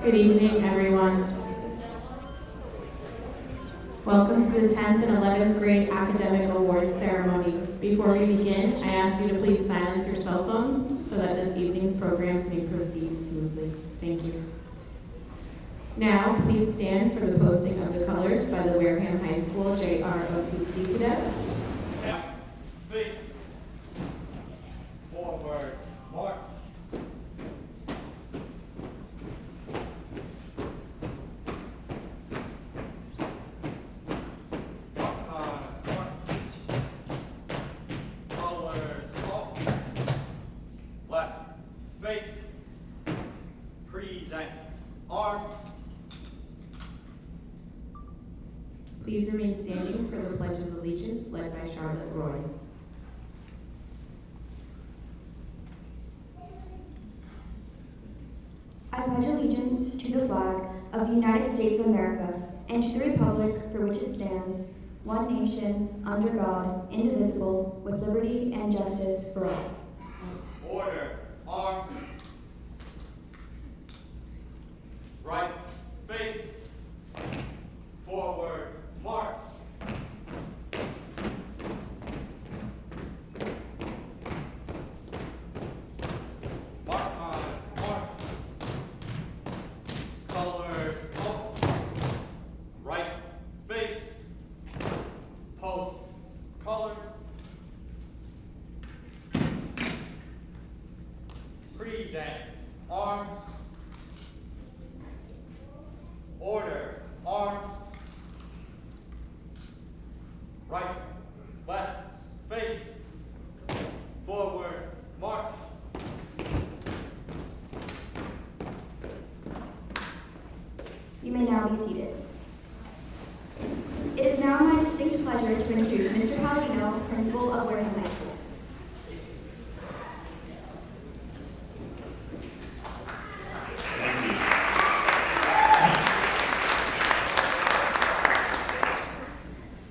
Good evening, everyone. Welcome to the 10th and 11th grade academic awards ceremony. Before we begin, I ask you to please silence your cell phones so that this evening's programs may proceed smoothly. Thank you. Now, please stand for the posting of the colors by the Wareham High School JROTC cadets. Feet. Forward. March. Colors. Up. Left. Feet. Present. Arm. Please remain standing for the Pledge of Allegiance led by Charlotte Roy. I pledge allegiance to the flag of the United States of America and to the republic for which it stands, one nation, under God, indivisible, with liberty and justice for all. Order. Arm. Right. Face. Forward. March. Mark on. March. Colors. Up. Right. Face. Post. Color. Present. Arm. Order. Arm. Right. Left. Face. Forward. March. You may now be seated. It is now my distinct pleasure to introduce Mr. Palladino, Principal of Wareham High School.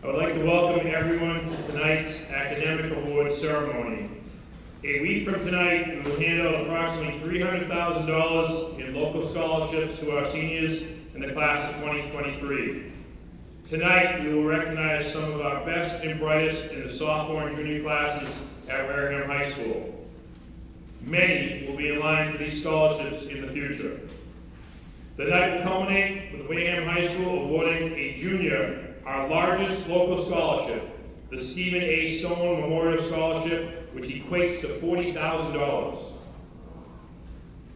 I would like to welcome everyone to tonight's Academic Awards ceremony. A week from tonight, we will hand out approximately $300,000 in local scholarships to our seniors in the class of 2023. Tonight, we will recognize some of our best and brightest in the sophomore and junior classes at Wareham High School. Many will be in line for these scholarships in the future. The night will culminate with Wareham High School awarding a junior our largest local scholarship, the Stephen A. Stone Memorial Scholarship, which equates to $40,000.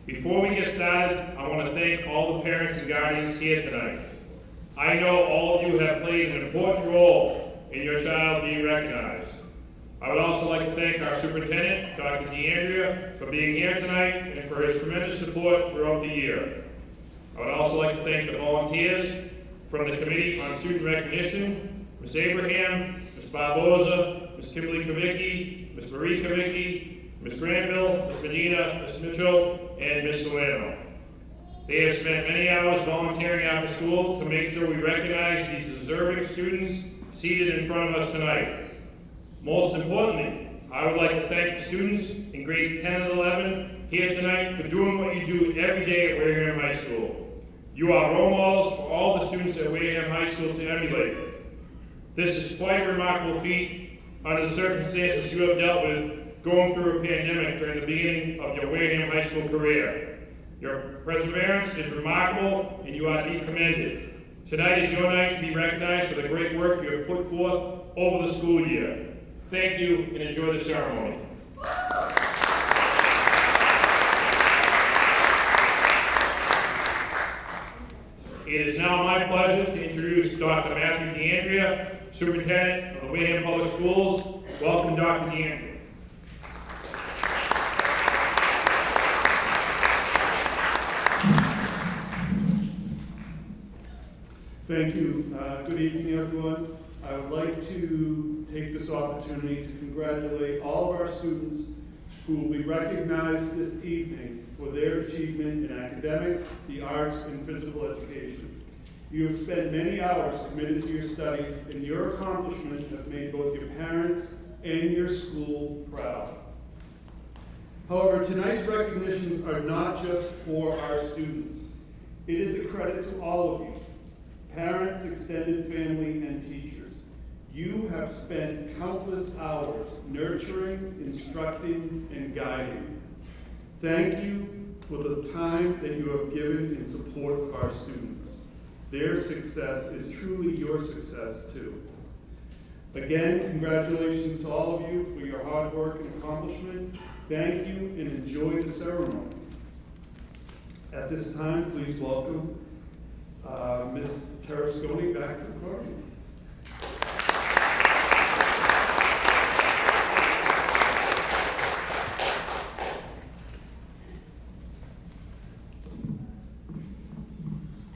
Before we get started, I want to thank all the parents and guardians here tonight. I know all of you have played an important role in your child being recognized. I would also like to thank our superintendent, Dr. DeAndrea, for being here tonight and for his tremendous support throughout the year. I would also like to thank the volunteers from the Committee on Student Recognition, Ms. Abraham, Ms. Barboza, Ms. Kimberly Kavicki, Ms. Marie Kavicki, Ms. Granville, Ms. Medina, Ms. Mitchell, and Ms. Solano. They have spent many hours volunteering after school to make sure we recognize these deserving students seated in front of us tonight. Most importantly, I would like to thank the students in grades 10 and 11 here tonight for doing what you do every day at Wareham High School. You are role models for all the students at Wareham High School to emulate. This is quite a remarkable feat under the circumstances you have dealt with going through a pandemic during the beginning of your Wareham High School career. Your perseverance is remarkable and you are to be commended. Tonight is your night to be recognized for the great work you have put forth over the school year. Thank you and enjoy the ceremony. It is now my pleasure to introduce Dr. Matthew DeAndrea, Superintendent of the Wareham Public Schools. Welcome, Dr. DeAndrea. Thank you. Good evening, everyone. I would like to take this opportunity to congratulate all of our students who will be recognized this evening for their achievement in academics, the arts, and physical education. You have spent many hours committed to your studies, and your accomplishments have made both your parents and your school proud. However, tonight's recognitions are not just for our students. It is a credit to all of you, parents, extended family, and teachers. You have spent countless hours nurturing, instructing, and guiding. Thank you for the time that you have given in support of our students. Their success is truly your success too. Again, congratulations to all of you for your hard work and accomplishment. Thank you and enjoy the ceremony. At this time, please welcome Ms. Terrasconi back to the podium.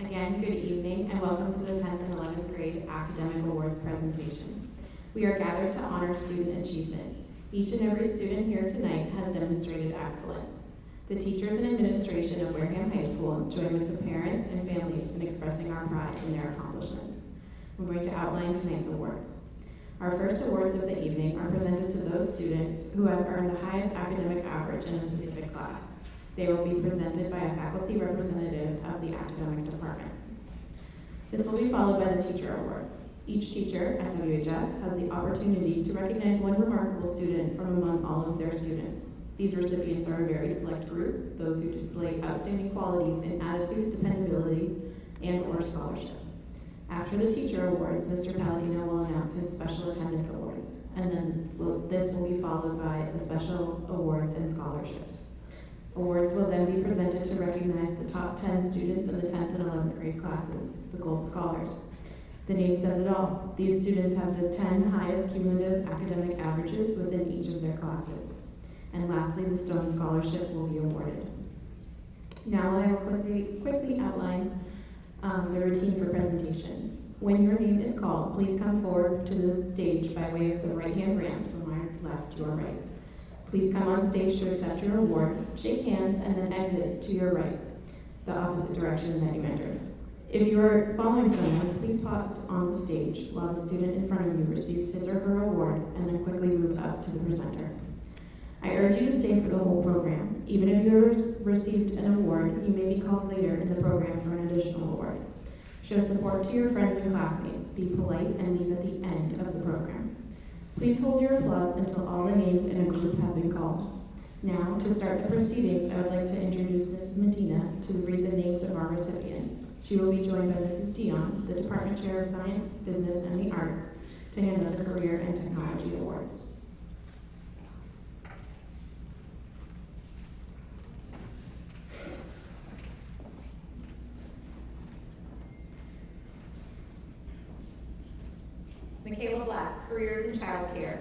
Again, good evening and welcome to the 10th and 11th grade Academic Awards presentation. We are gathered to honor student achievement. Each and every student here tonight has demonstrated excellence. The teachers and administration of Wareham High School join with the parents and families in expressing our pride in their accomplishments. I'm going to outline tonight's awards. Our first awards of the evening are presented to those students who have earned the highest academic average in a specific class. They will be presented by a faculty representative of the academic department. This will be followed by the teacher awards. Each teacher at WHS has the opportunity to recognize one remarkable student from among all of their students. These recipients are a very select group, those who display outstanding qualities in attitude, dependability, and/or scholarship. After the teacher awards, Mr. Palladino will announce his special attendance awards, and then this will be followed by the special awards and scholarships. Awards will then be presented to recognize the top 10 students in the 10th and 11th grade classes, the Gold Scholars. The name says it all. These students have the 10 highest cumulative academic averages within each of their classes. And lastly, the Stone Scholarship will be awarded. Now I will quickly outline the routine for presentations. When your name is called, please come forward to the stage by way of the right-hand ramp, so my left, your right. Please come on stage to accept your award, shake hands, and then exit to your right, the opposite direction that you entered. If you are following someone, please pause on the stage while the student in front of you receives his or her award, and then quickly move up to the presenter. I urge you to stay for the whole program. Even if you have received an award, you may be called later in the program for an additional award. Show support to your friends and classmates. Be polite and leave at the end of the program. Please hold your applause until all the names in a group have been called. Now, to start the proceedings, I would like to introduce Mrs. Medina to read the names of our recipients. She will be joined by Mrs. Dion, the Department Chair of Science, Business, and the Arts, to hand out the Career and Technology Awards. Michaela Black, Careers in Childcare.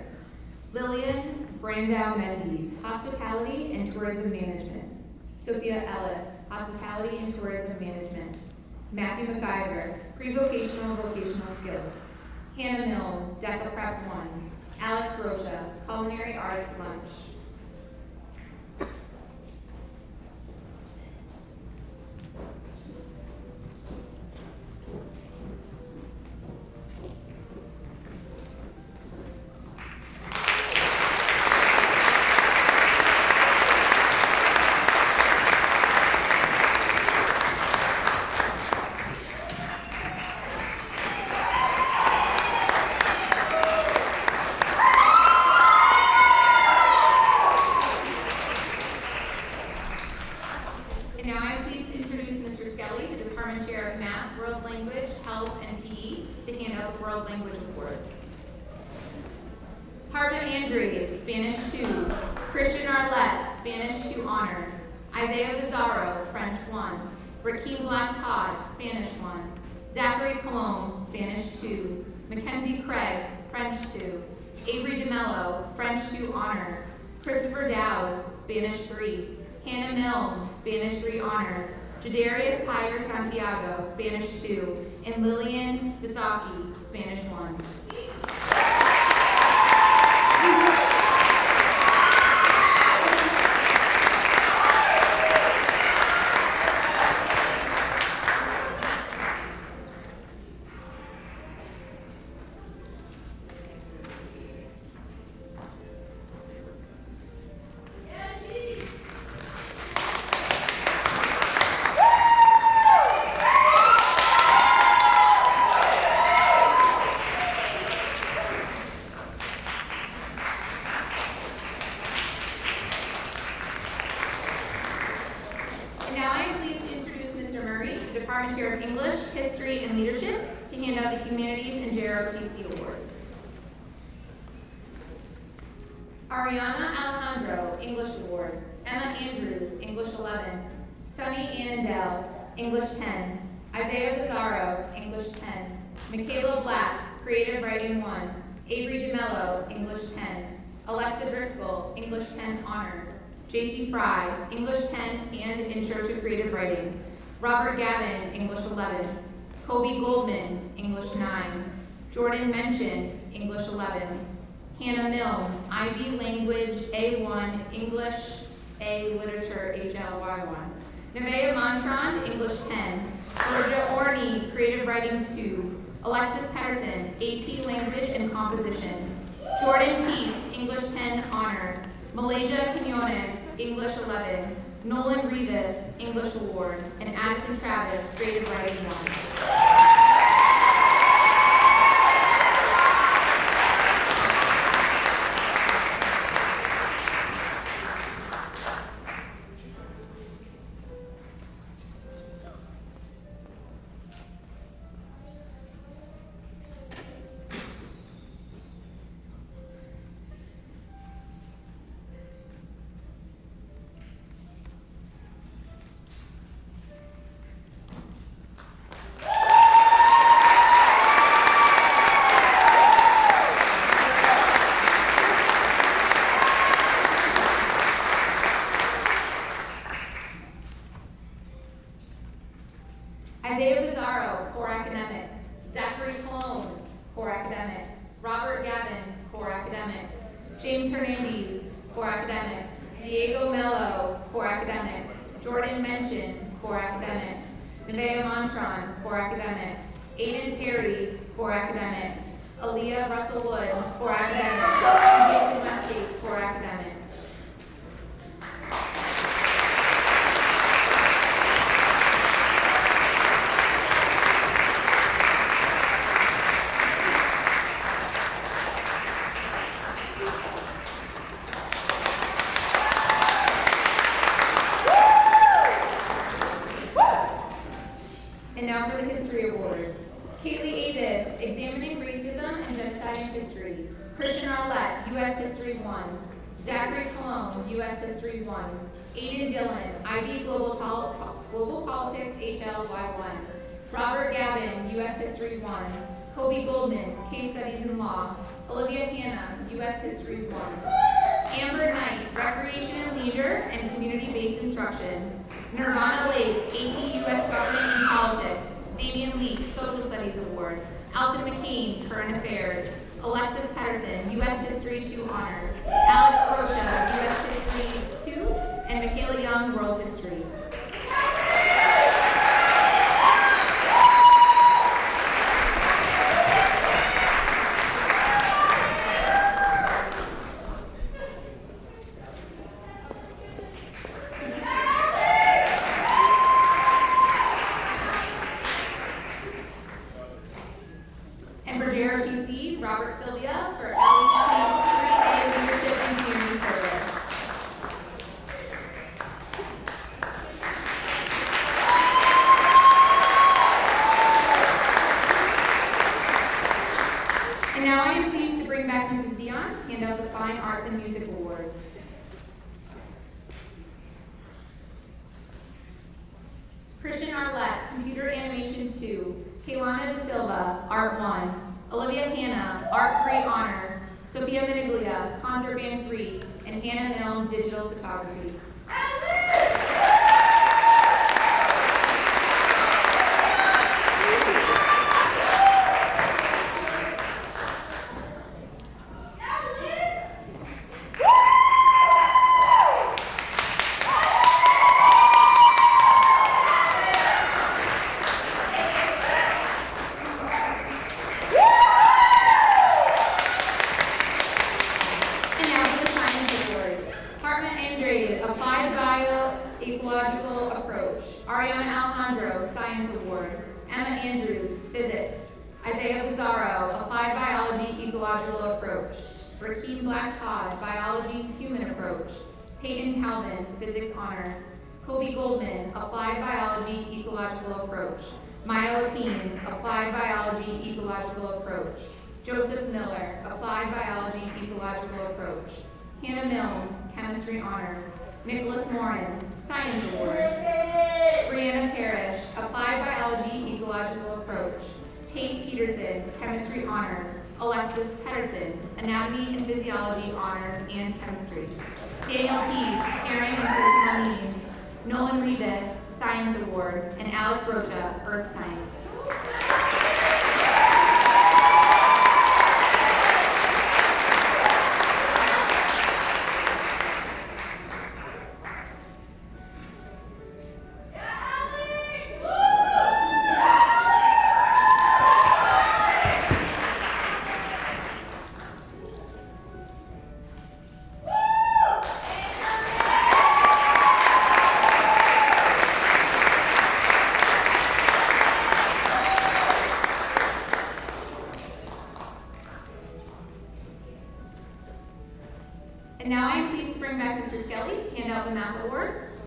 Lillian Brandow Mendes, Hospitality and Tourism Management. Sophia Ellis, Hospitality and Tourism Management. Matthew McIver, Pre-Vocational Vocational Skills. Hannah Milne, DECA Prep 1. Alex Rocha, Culinary Arts Lunch. Jadarius Pyre Santiago, Spanish 2, and Lillian Bisaki, Spanish 1. the Department Chair of English, History, and Leadership to hand out the Humanities and JROTC Awards. Ariana Alejandro, English Award. Emma Andrews, English 11. Sunny Annandale, English 10. Isaiah Bizarro, English 10. Michaela Black, Creative Writing 1. Avery DeMello, English 10. Alexa Driscoll, English 10 Honors. JC Fry, English 10 and Intro to Creative Writing. Robert Gavin, English 11. Kobe Goldman, English 9. Jordan Mention, English 11. Hannah Milne, IB Language A1, English A Literature HLY1. Nevaeh Montron, English 10. Georgia Orney, Creative Writing 2. Alexis Patterson, AP Language and Composition. Jordan Peace, English 10 Honors. Malaysia Quinones, English 11. Nolan Rivas, English Award. And Addison Travis, Creative Writing 1. Isaiah Bizarro, Core Academics. Zachary Cologne, Core Academics. Robert Gavin, Core Academics. James Hernandez, Core Academics. Diego Mello, Core Academics. Jordan Mention, Core Academics. Nevaeh Montron, Core Academics. Aiden Perry, Core Academics. Aaliyah Russell Wood, Core Academics. And Jason Westgate, Core Academics. And now for the History Awards. Kaylee Avis, Examining Racism and Genocide in History. Christian Arlette, U.S. History 1. Zachary Cologne, U.S. History 1. Aiden Dillon, IB Global Politics HLY1. Robert Gavin, U.S. History 1. Kobe Goldman, Case Studies in Law. Olivia Hanna, U.S. History 1. Amber Knight, Recreation and Leisure and Community-Based Instruction. Nirvana Lake, AP U.S. Government and Politics. Damian Leak, Social Studies Award. Alton McCain, Current Affairs. Alexis Patterson, U.S. History 2 Honors. Alex Rocha, U.S. History 2. And Michaela Young, World History. And for JRTC, Robert Sylvia for LET 3A Leadership and Community Service. And now I am pleased to bring back Mrs. Dion to hand out the Fine Arts and Music Awards. Christian Arlette, Computer Animation 2. Kaylana De Silva, Art 1. Olivia Hanna, Art 3 Honors. Sophia Miniglia, Concert Band 3. And Hannah Milne, Digital Photography. And now for the Science Awards. Hartmut Andrade, Applied Bio-Ecological Approach. Ariana Alejandro, Science Award. Emma Andrews, Physics. Isaiah Bizarro, Applied Biology Ecological Approach. Rakeem Black Todd, Biology Human Approach. Peyton Calvin, Physics Honors. Kobe Goldman, Applied Biology, Ecological Approach. Maya Lapine, Applied Biology, Ecological Approach. Joseph Miller, Applied Biology, Ecological Approach. Hannah Milne, Chemistry Honors. Nicholas Morin, Science Award. Brianna Parrish, Applied Biology, Ecological Approach. Tate Peterson, Chemistry Honors. Alexis Pedersen, Anatomy and Physiology Honors and Chemistry. Daniel Pease, Caring and Personal Needs. Nolan Rivas, Science Award. And Alex Rocha, Earth Science. And now I am pleased to bring back Mr. Skelly to hand out the math awards.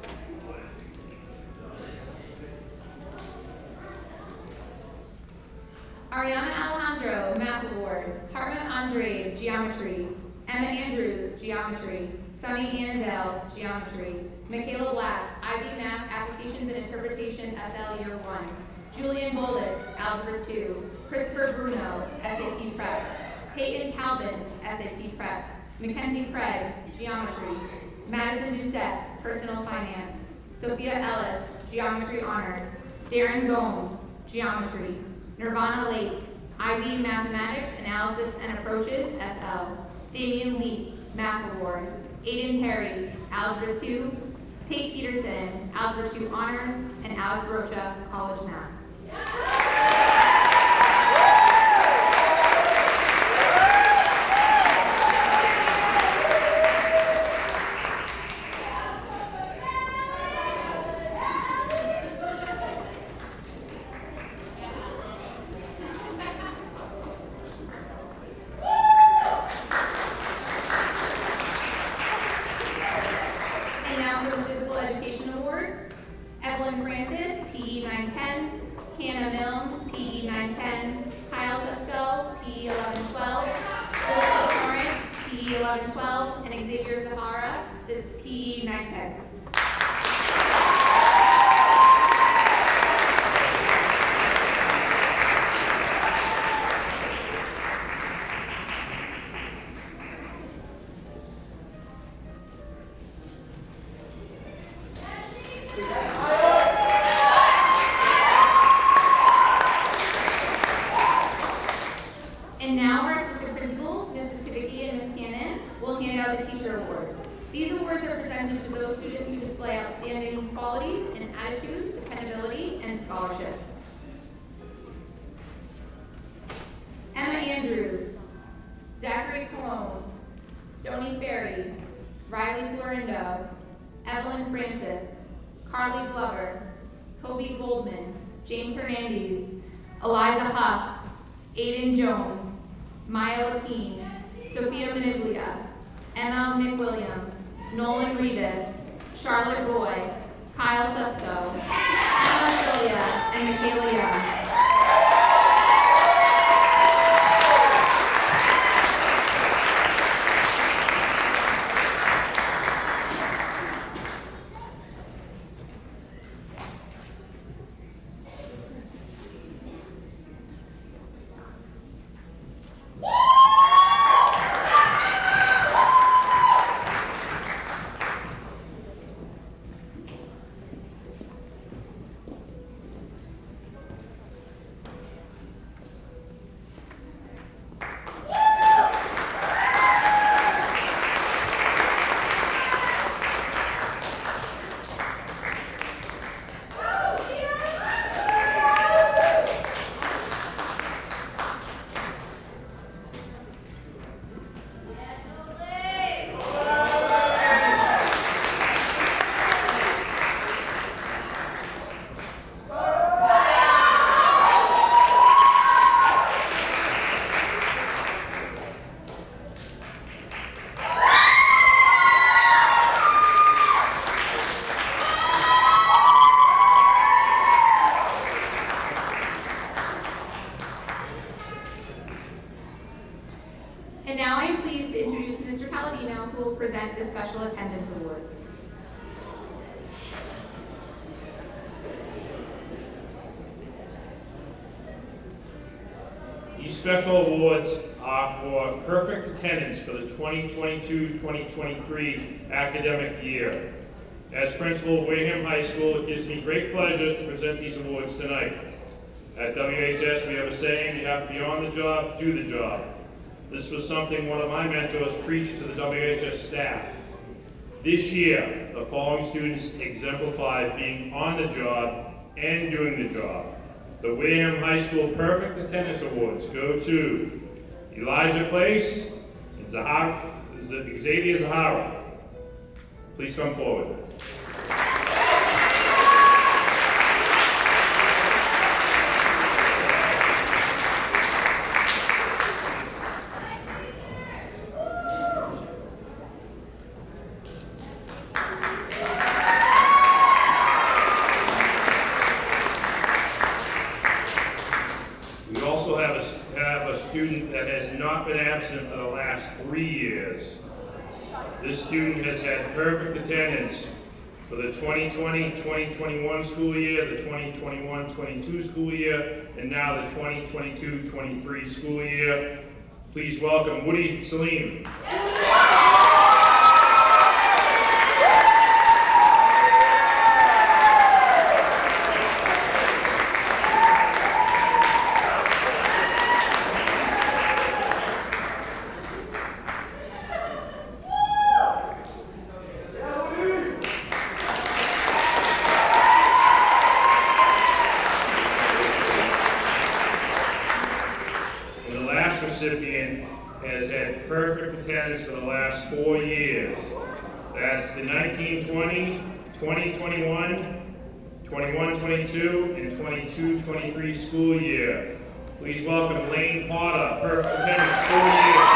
Ariana Alejandro, Math Award. Hartmut Andre, Geometry. Emma Andrews, Geometry. Sunny Andel, Geometry. Michaela Black, IB Math Applications and Interpretation, SL Year 1. Julian Bolick, Algebra 2. Christopher Bruno, SAT Prep. Peyton Calvin, SAT Prep. Mackenzie Craig, Geometry. Madison Doucette, Personal Finance. Sophia Ellis, Geometry Honors. Darren Gomes, Geometry. Nirvana Lake, IB Mathematics, Analysis and Approaches, SL. Damian Leap, Math Award. Aiden Perry, Algebra 2. Tate Peterson, Algebra 2 Honors. And Alex Rocha, College Math. Evelyn Francis, PE 910, Hannah Milne, PE 910, Kyle Sesko, PE 1112, Alyssa Torrance, PE 1112, and Xavier Zahara, PE 910. And now our assistant principals, Mrs. Kavicki and Ms. Cannon, will hand out the teacher awards. These awards are presented to those students who display outstanding qualities in attitude, dependability, and scholarship. Emma Andrews, Zachary Colon, Stony Ferry, Riley Florindo, Evelyn Francis, Carly Glover, Kobe Goldman, James Hernandez, Eliza Huff, Aiden Jones, Maya Lapine, Sophia Maniglia, Emma McWilliams, Nolan Rivas, Charlotte Roy, Kyle Sesko, Emma Celia, and Michaela Young. These special awards are for perfect attendance for the 2022-2023 academic year. As principal of Wareham High School, it gives me great pleasure to present these awards tonight. At WHS, we have a saying, you have to be on the job to do the job. This was something one of my mentors preached to the WHS staff. This year, the following students exemplified being on the job and doing the job. The Wareham High School Perfect Attendance Awards go to Elijah Place and Xavier Zahara. Please come forward. We also have a student that has not been absent for the last 3 years. This student has had perfect attendance for the 2020-2021 school year, the 2021-22 school year, and now the 2022-23 school year. Please welcome Woody Salim. Recipient has had perfect attendance for the last 4 years. That's the 1920, 2021, 21-22, and 22-23 school year. Please welcome Lane Potter, perfect attendance 4 years.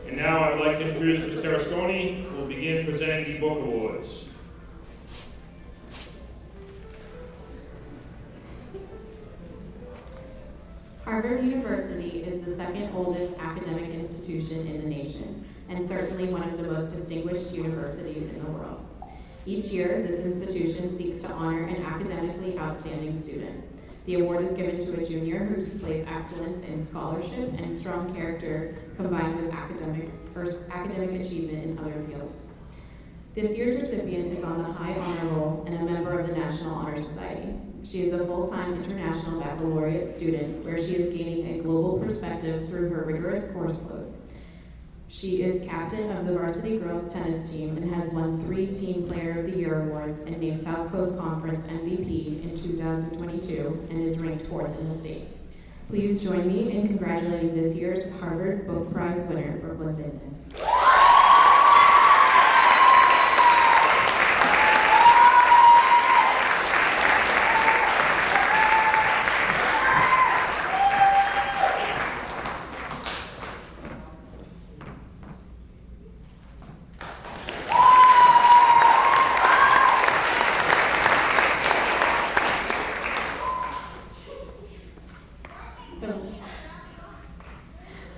And now I would like to introduce Mr. Terrasconi, who will begin presenting the book awards. Harvard University is the second oldest academic institution in the nation, and certainly one of the most distinguished universities in the world. Each year, this institution seeks to honor an academically outstanding student. The award is given to a junior who displays excellence in scholarship and strong character combined with academic achievement in other fields. This year's recipient is on the High Honor Roll and a member of the National Honor Society. She is a full-time international baccalaureate student where she is gaining a global perspective through her rigorous course load. She is captain of the varsity girls tennis team and has won 3 Team Player of the Year awards and named South Coast Conference MVP in 2022 and is ranked 4th in the state. Please join me in congratulating this year's Harvard Book Prize winner, Brooklyn Bindness.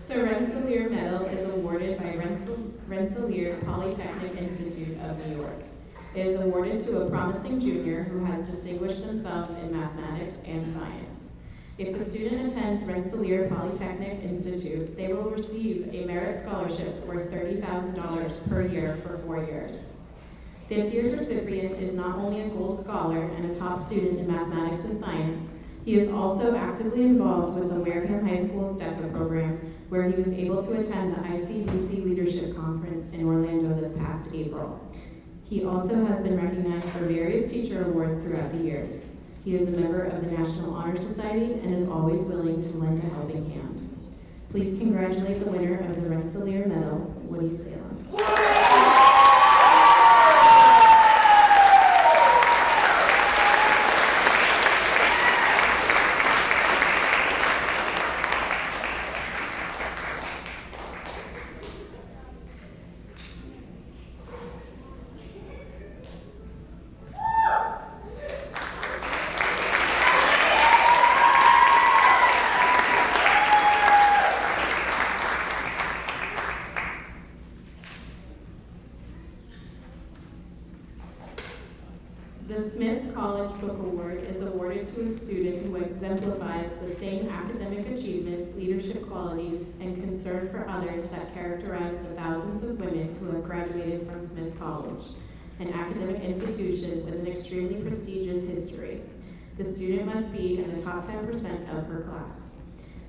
The Rensselaer Medal is awarded by Rensselaer Polytechnic Institute of New York. It is awarded to a promising junior who has distinguished themselves in mathematics and science. If the student attends Rensselaer Polytechnic Institute, they will receive a merit scholarship worth $30,000 per year for 4 years. This year's recipient is not only a gold scholar and a top student in mathematics and science, he is also actively involved with the Wareham High School's DECA program, where he was able to attend the ICDC Leadership Conference in Orlando this past April. He also has been recognized for various teacher awards throughout the years. He is a member of the National Honor Society and is always willing to lend a helping hand. Please congratulate the winner of the Rensselaer Medal, Woody Salem. The Smith College Book Award is awarded to a student who exemplifies the same academic achievement, leadership qualities, and concern for others that characterize the thousands of women who have graduated from Smith College, an academic institution with an extremely prestigious history. The student must be in the top 10% of her class.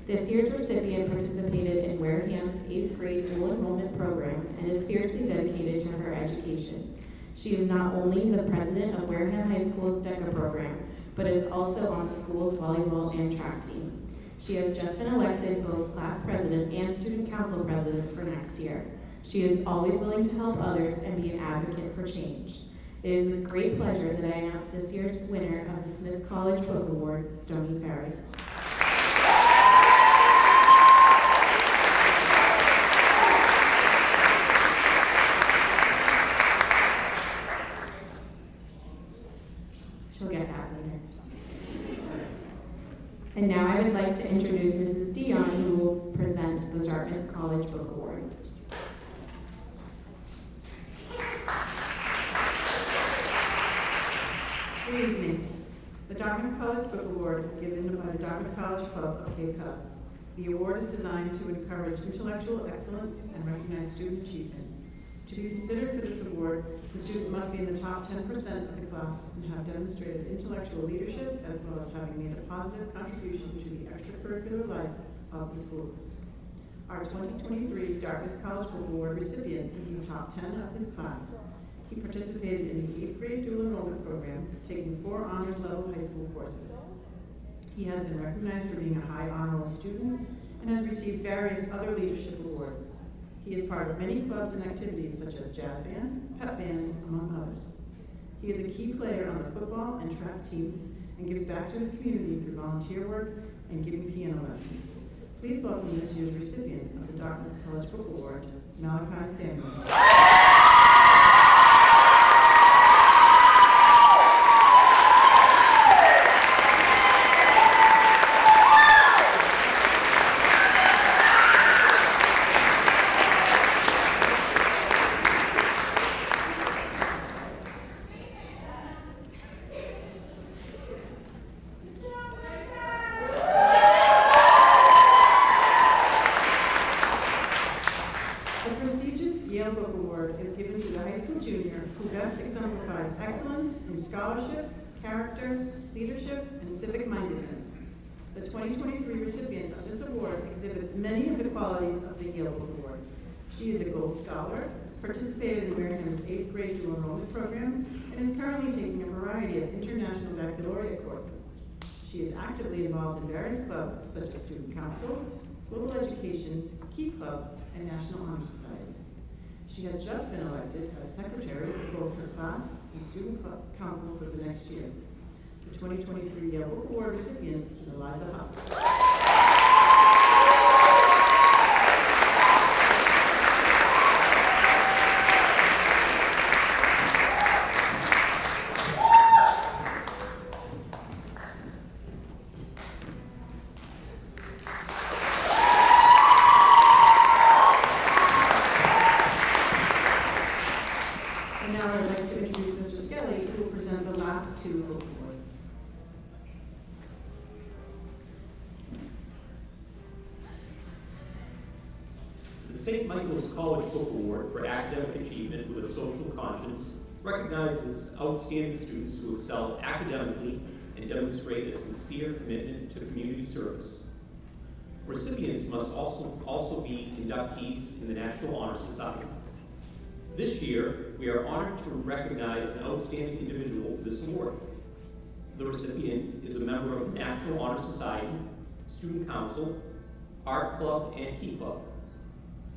This year's recipient participated in Wareham's 8th grade dual enrollment program and is fiercely dedicated to her education. She is not only the president of Wareham High School's DECA program, but is also on the school's volleyball and track team. She has just been elected both class president and student council president for next year. She is always willing to help others and be an advocate for change. It is with great pleasure that I announce this year's winner of the Smith College Book Award, Stony Ferry. She'll get that later. And now I would like to introduce Mrs. Dion, who will present the Dartmouth College Book Award. Good evening. The Dartmouth College Book Award is given by the Dartmouth College Club of Cape Cod. The award is designed to encourage intellectual excellence and recognize student achievement. To be considered for this award, the student must be in the top 10% of the class and have demonstrated intellectual leadership as well as having made a positive contribution to the extracurricular life of the school. Our 2023 Dartmouth College Book Award recipient is in the top 10 of his class. He participated in the 8th grade dual enrollment program, taking 4 honors level high school courses. He has been recognized for being a high honor roll student and has received various other leadership awards. He is part of many clubs and activities such as jazz band, pep band, among others. He is a key player on the football and track teams and gives back to his community through volunteer work and giving piano lessons. Please welcome this year's recipient of the Dartmouth College Book Award, Malachi Samuels. Scholarship, character, leadership, and civic-mindedness. The 2023 recipient of this award exhibits many of the qualities of the Yale Book Award. She is a Gold Scholar, participated in Wareham's 8th grade dual enrollment program, and is currently taking a variety of international baccalaureate courses. She is actively involved in various clubs such as Student Council, Global Education, Key Club, and National Honor Society. She has just been elected as secretary of both her class and student council for the next year. The 2023 Yale Book Award recipient is Eliza Huff. College Book Award for academic achievement with a social conscience recognizes outstanding students who excel academically and demonstrate a sincere commitment to community service. Recipients must also be inductees in the National Honor Society. This year, we are honored to recognize an outstanding individual for this award. The recipient is a member of the National Honor Society, Student Council, Art Club, and Key Club.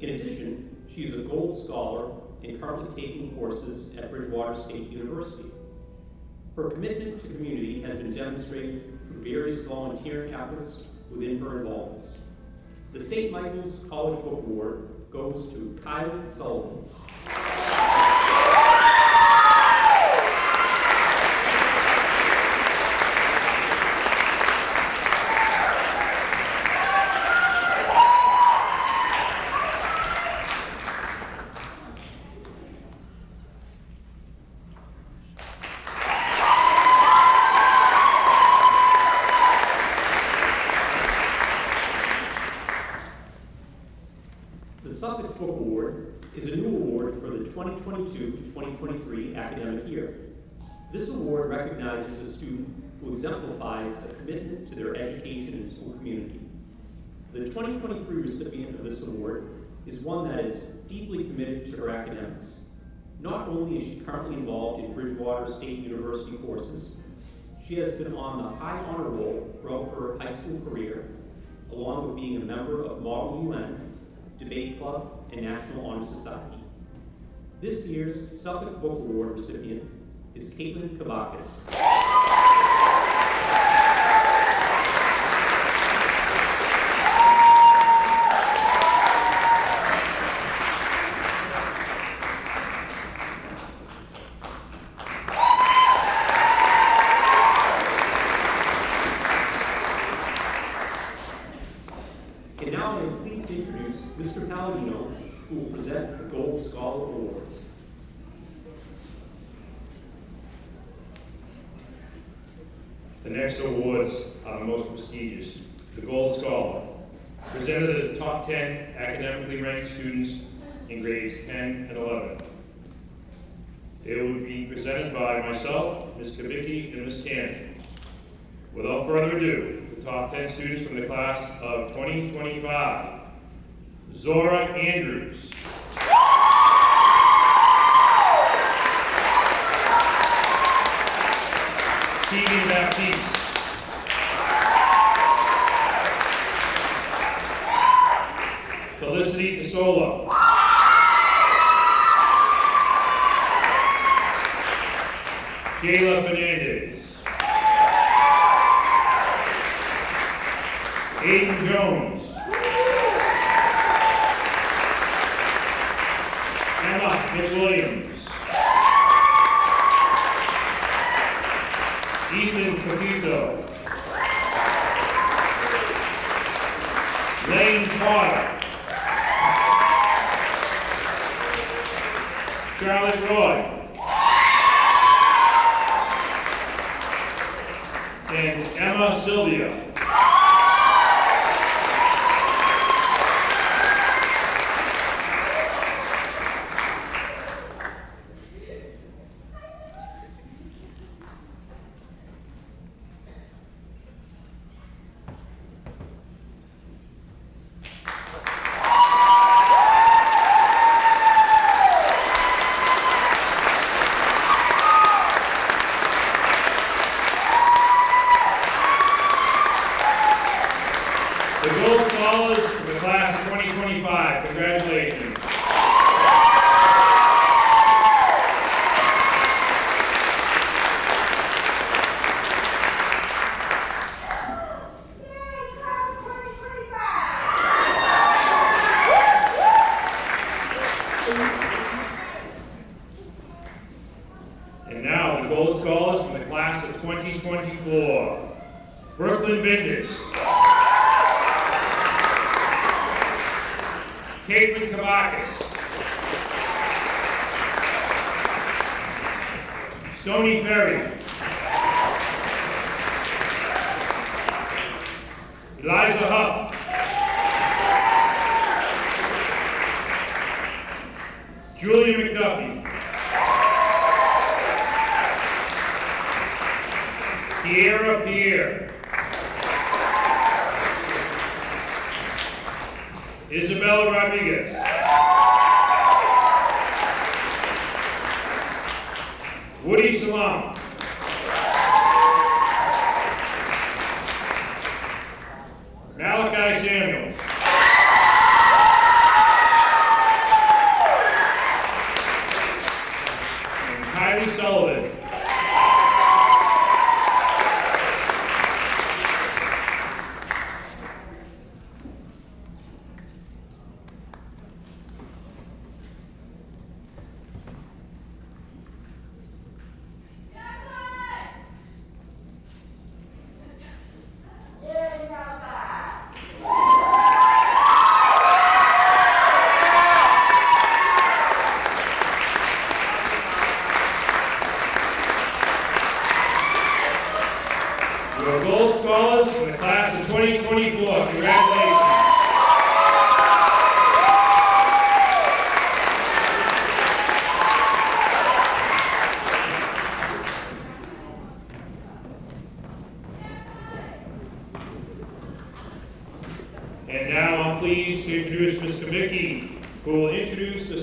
In addition, she is a Gold Scholar and currently taking courses at Bridgewater State University. Her commitment to community has been demonstrated through various volunteering efforts within her involvements. The St. Michael's College Book Award goes to Kylie Sullivan. is a new award for the 2022-2023 academic year. This award recognizes a student who exemplifies a commitment to their education and school community. The 2023 recipient of this award is one that is deeply committed to her academics. Not only is she currently involved in Bridgewater State University courses, she has been on the high honor roll throughout her high school career, along with being a member of Model UN, Debate Club, and National Honor Society. This year's Suffolk Book Award recipient is Caitlin Kavakis. And now I am pleased to introduce Mr. Palladino, who will present the Gold Scholar Awards. The next awards are the most prestigious. The Gold Scholar, presented to the top 10 academically ranked students in grades 10 and 11. They will be presented by myself, Ms. Kavicki, and Ms. Cannon. Without further ado, the top 10 students from the class of 2025. Zora Andrews. Stephen Baptiste. Felicity DeSola. Jayla Fernandez. Aiden Jones. Emma McWilliams. Ethan Petito. Lane Potter. Charlotte Roy. And Emma Sylvia. The Gold Scholars of the class of 2025, congratulations. And now the Gold Scholars from the class of 2024. Brooklyn Bendis. Caitlin Kavakis. Stoney Ferry. Eliza Huff. Julia McDuffie. Kiera Pierre. Isabel Rodriguez. Woody Salam. Malachi Samuels. And Kylie Sullivan. Your Gold Scholars from the class of 2024. Congratulations.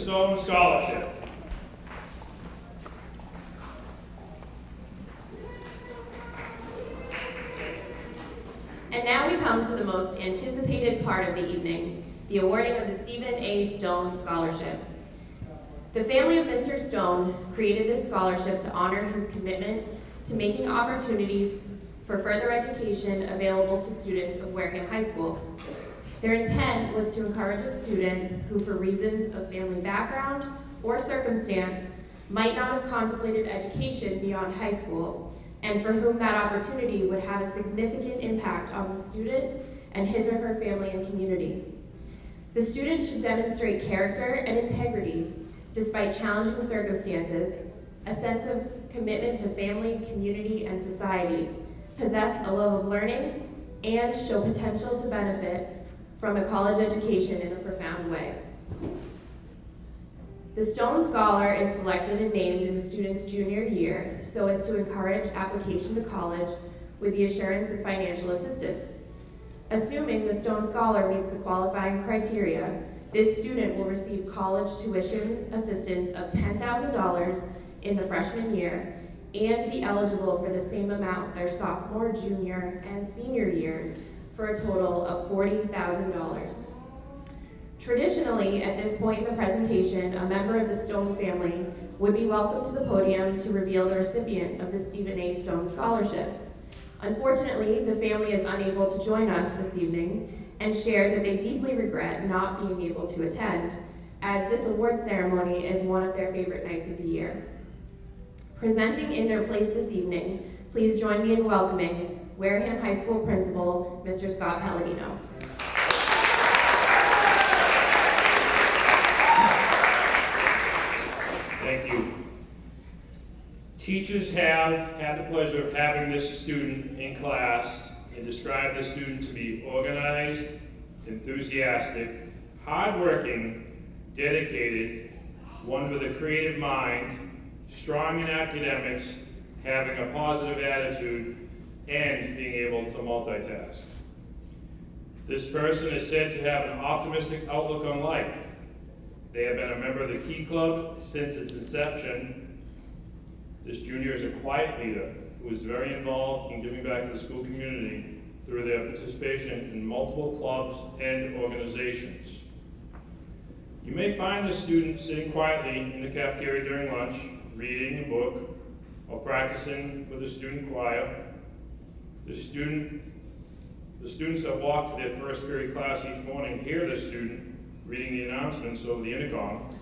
Stone Scholarship. And now we come to the most anticipated part of the evening, the awarding of the Stephen A. Stone Scholarship. The family of Mr. Stone created this scholarship to honor his commitment to making opportunities for further education available to students of Wareham High School. Their intent was to encourage a student who, for reasons of family background or circumstance, might not have contemplated education beyond high school, and for whom that opportunity would have a significant impact on the student and his or her family and community. The student should demonstrate character and integrity despite challenging circumstances, a sense of commitment to family, community, and society, possess a love of learning, and show potential to benefit from a college education in a profound way. The Stone Scholar is selected and named in the student's junior year so as to encourage application to college with the assurance of financial assistance. Assuming the Stone Scholar meets the qualifying criteria, this student will receive college tuition assistance of $10,000 in the freshman year and be eligible for the same amount their sophomore, junior, and senior years for a total of $40,000. Traditionally, at this point in the presentation, a member of the Stone family would be welcomed to the podium to reveal the recipient of the Stephen A. Stone Scholarship. Unfortunately, the family is unable to join us this evening and shared that they deeply regret not being able to attend, as this award ceremony is one of their favorite nights of the year. Presenting in their place this evening, please join me in welcoming Wareham High School Principal, Mr. Scott Palladino. Thank you. Teachers have had the pleasure of having this student in class and describe this student to be organized, enthusiastic, hardworking, dedicated, one with a creative mind, strong in academics, having a positive attitude, and being able to multitask. This person is said to have an optimistic outlook on life. They have been a member of the Key Club since its inception. This junior is a quiet leader who is very involved in giving back to the school community through their participation in multiple clubs and organizations. You may find the student sitting quietly in the cafeteria during lunch, reading a book, or practicing with the student choir. The students that walk to their first period class each morning hear the student reading the announcements over the intercom.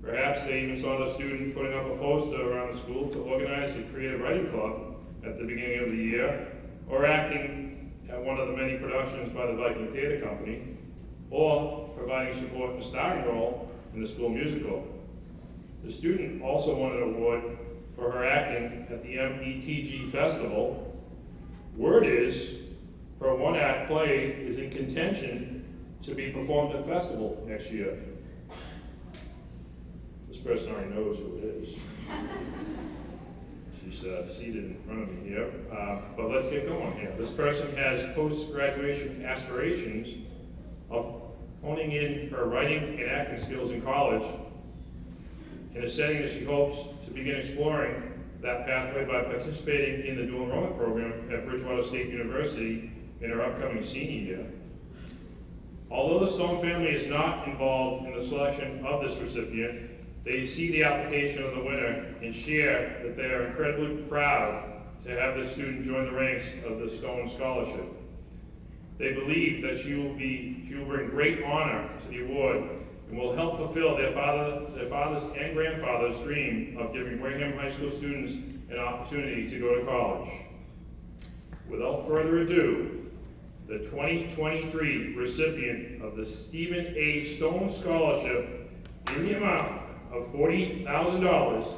Perhaps they even saw the student putting up a poster around the school to organize a creative writing club at the beginning of the year, or acting at one of the many productions by the Viking Theater Company, or providing support in a starring role in the school musical. The student also won an award for her acting at the METG Festival. Word is, her one-act play is in contention to be performed at festival next year. This person already knows who it is. She's seated in front of me here, but let's get going here. This person has post-graduation aspirations of honing in her writing and acting skills in college, in a setting that she hopes to begin exploring that pathway by participating in the dual enrollment program at Bridgewater State University in her upcoming senior year. Although the Stone family is not involved in the selection of this recipient, they see the application of the winner and share that they are incredibly proud to have this student join the ranks of the Stone Scholarship. They believe that she will bring great honor to the award and will help fulfill their father's and grandfather's dream of giving Wareham High School students an opportunity to go to college. Without further ado, the 2023 recipient of the Stephen A. Stone Scholarship in the amount of $40,000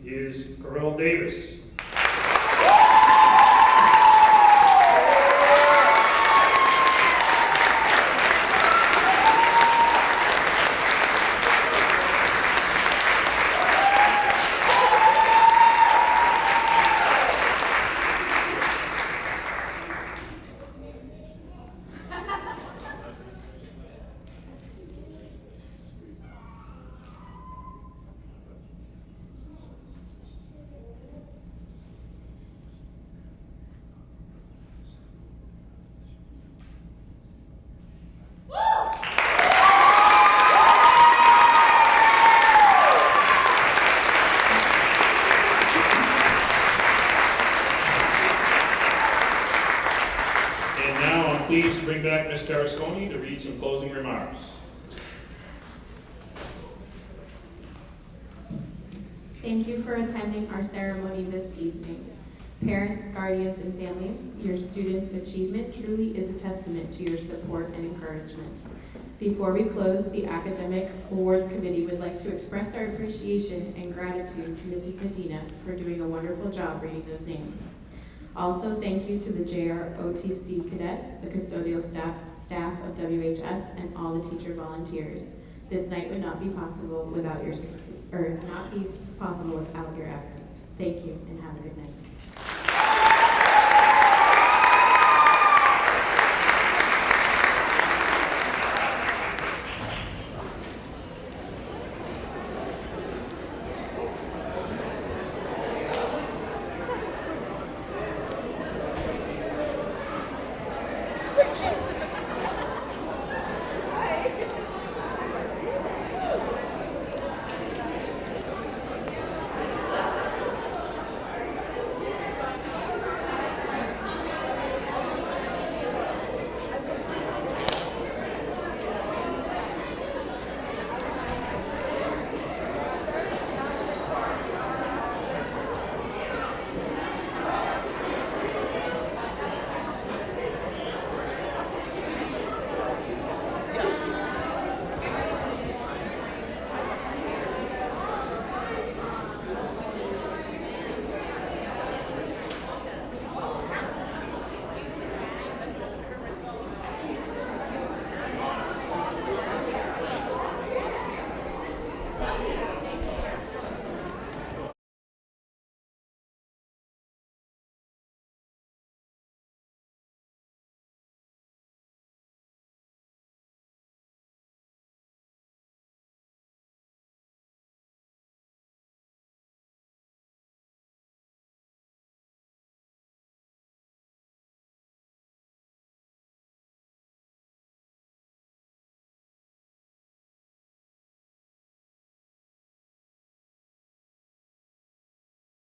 is Carell Davis. Ms. Terrasconi to read some closing remarks. Thank you for attending our ceremony this evening. Parents, guardians, and families, your students' achievement truly is a testament to your support and encouragement. Before we close, the Academic Awards Committee would like to express our appreciation and gratitude to Mrs. Medina for doing a wonderful job reading those names. Also, thank you to the JROTC cadets, the custodial staff of WHS, and all the teacher volunteers. This night would not be possible without your efforts. Thank you, and have a good night.